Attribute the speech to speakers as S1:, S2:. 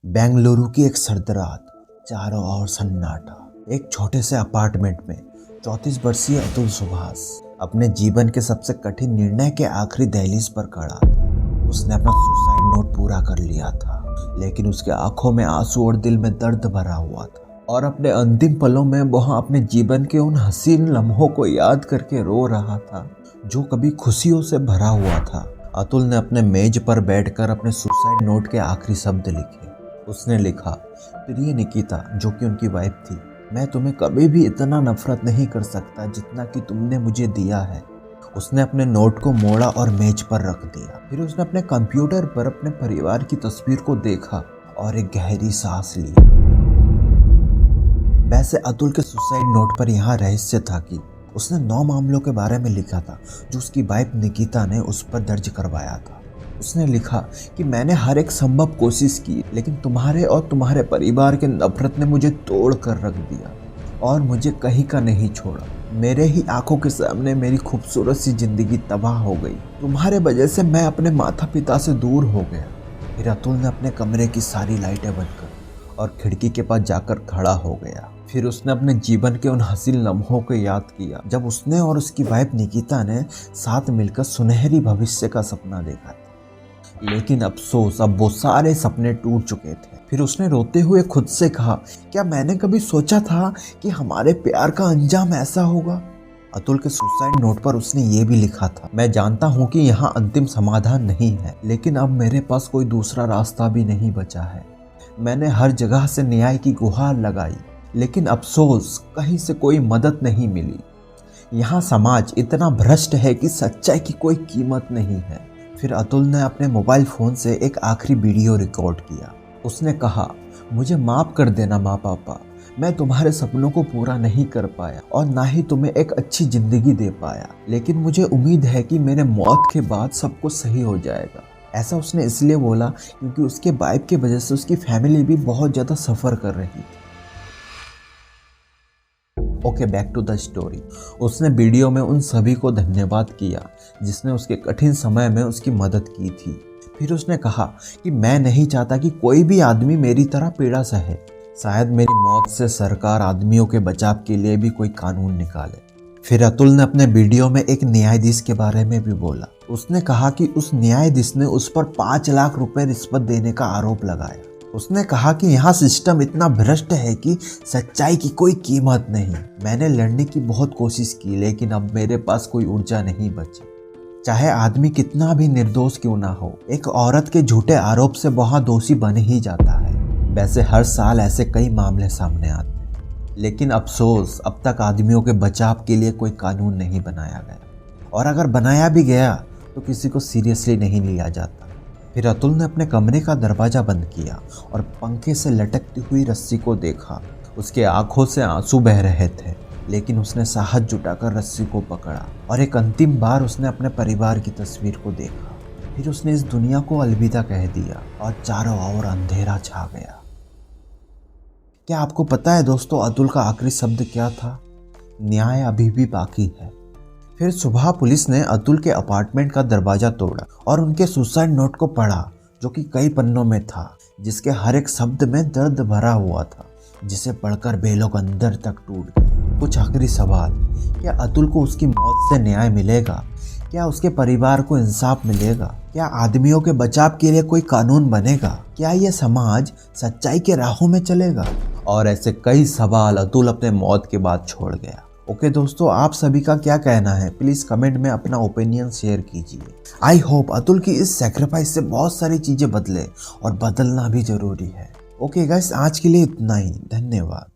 S1: बेंगलुरु की एक सर्द रात, चारों ओर सन्नाटा। एक छोटे से अपार्टमेंट में 34 वर्षीय अतुल सुभाष अपने जीवन के सबसे कठिन निर्णय के आखिरी दहलीज पर खड़ा था। उसने अपना सुसाइड नोट पूरा कर लिया था, लेकिन उसके आंखों में आंसू और दिल में दर्द भरा हुआ था। और अपने अंतिम पलों में वह अपने जीवन के उन हसीन लम्हों को याद करके रो रहा था जो कभी खुशियों से भरा हुआ था। अतुल ने अपने मेज पर बैठकर अपने सुसाइड नोट के आखिरी शब्द लिखे। उसने लिखा, प्रिय निकिता, जो कि उनकी वाइफ थी, मैं तुम्हें कभी भी इतना नफरत नहीं कर सकता जितना कि तुमने मुझे दिया है। उसने अपने नोट को मोड़ा और मेज पर रख दिया। फिर उसने अपने कंप्यूटर पर अपने परिवार की तस्वीर को देखा और एक गहरी सांस ली। वैसे अतुल के सुसाइड नोट पर यहाँ रहस्य था कि उसने 9 मामलों के बारे में लिखा था जो उसकी वाइफ निकिता ने उस पर दर्ज करवाया था। उसने लिखा कि मैंने हर एक संभव कोशिश की, लेकिन तुम्हारे और तुम्हारे परिवार के नफरत ने मुझे तोड़ कर रख दिया और मुझे कहीं का नहीं छोड़ा। मेरे ही आंखों के सामने मेरी खूबसूरत सी जिंदगी तबाह हो गई। तुम्हारे वजह से मैं अपने माता पिता से दूर हो गया। फिर अतुल ने अपने कमरे की सारी लाइटें बंद कर और खिड़की के पास जाकर खड़ा हो गया। फिर उसने अपने जीवन के उन हसीन लम्हों को याद किया जब उसने और उसकी वाइफ निकिता ने साथ मिलकर सुनहरी भविष्य का सपना देखा था। लेकिन अफसोस, अब वो सारे सपने टूट चुके थे। फिर उसने रोते हुए खुद से कहा, क्या मैंने कभी सोचा था कि हमारे प्यार का अंजाम ऐसा होगा? अतुल के सुसाइड नोट पर उसने ये भी लिखा था, मैं जानता हूँ कि यहाँ अंतिम समाधान नहीं है, लेकिन अब मेरे पास कोई दूसरा रास्ता भी नहीं बचा है। मैंने हर जगह से न्याय की गुहार लगाई, लेकिन अफसोस, कहीं से कोई मदद नहीं मिली। यहाँ समाज इतना भ्रष्ट है कि सच्चाई की कोई कीमत नहीं है। फिर अतुल ने अपने मोबाइल फ़ोन से एक आखिरी वीडियो रिकॉर्ड किया। उसने कहा, मुझे माफ़ कर देना माँ पापा, मैं तुम्हारे सपनों को पूरा नहीं कर पाया और ना ही तुम्हें एक अच्छी ज़िंदगी दे पाया, लेकिन मुझे उम्मीद है कि मेरे मौत के बाद सब कुछ सही हो जाएगा। ऐसा उसने इसलिए बोला क्योंकि उसके वाइफ की वजह से उसकी फैमिली भी बहुत ज़्यादा सफ़र कर रही थी। Okay, back to the story. उसने वीडियो में उन सभी को धन्यवाद किया जिसने उसके कठिन समय में उसकी मदद की थी। फिर उसने कहा कि मैं नहीं चाहता कि कोई भी आदमी मेरी तरह पीड़ा सहे। शायद मेरी मौत से सरकार आदमियों के बचाव के लिए भी कोई कानून निकाले। फिर अतुल ने अपने वीडियो में एक न्यायाधीश के बारे में भी बोला। उसने कहा कि उस न्यायाधीश ने उस पर 5 लाख रुपए रिश्वत देने का आरोप लगाया। उसने कहा कि यहाँ सिस्टम इतना भ्रष्ट है कि सच्चाई की कोई कीमत नहीं। मैंने लड़ने की बहुत कोशिश की, लेकिन अब मेरे पास कोई ऊर्जा नहीं बची। चाहे आदमी कितना भी निर्दोष क्यों ना हो, एक औरत के झूठे आरोप से वहाँ दोषी बन ही जाता है। वैसे हर साल ऐसे कई मामले सामने आते हैं, लेकिन अफसोस, अब तक आदमियों के बचाव के लिए कोई कानून नहीं बनाया गया, और अगर बनाया भी गया तो किसी को सीरियसली नहीं लिया जाता। फिर अतुल ने अपने कमरे का दरवाज़ा बंद किया और पंखे से लटकती हुई रस्सी को देखा। उसके आंखों से आंसू बह रहे थे, लेकिन उसने साहस जुटाकर रस्सी को पकड़ा और एक अंतिम बार उसने अपने परिवार की तस्वीर को देखा। फिर उसने इस दुनिया को अलविदा कह दिया और चारों ओर अंधेरा छा गया। क्या आपको पता है दोस्तों, अतुल का आखिरी शब्द क्या था? न्याय अभी भी बाकी है। फिर सुबह पुलिस ने अतुल के अपार्टमेंट का दरवाज़ा तोड़ा और उनके सुसाइड नोट को पढ़ा, जो कि कई पन्नों में था, जिसके हर एक शब्द में दर्द भरा हुआ था, जिसे पढ़कर वे लोग अंदर तक टूट गए। कुछ आखिरी सवाल, क्या अतुल को उसकी मौत से न्याय मिलेगा? क्या उसके परिवार को इंसाफ मिलेगा? क्या आदमियों के बचाव के लिए कोई कानून बनेगा? क्या यह समाज सच्चाई के राहों में चलेगा? और ऐसे कई सवाल अतुल अपने मौत के बाद छोड़ गया। ओके दोस्तों, आप सभी का क्या कहना है? प्लीज़ कमेंट में अपना ओपिनियन शेयर कीजिए। आई होप अतुल की इस सेक्रीफाइस से बहुत सारी चीज़ें बदले, और बदलना भी ज़रूरी है। ओके गाइस, आज के लिए इतना ही। धन्यवाद।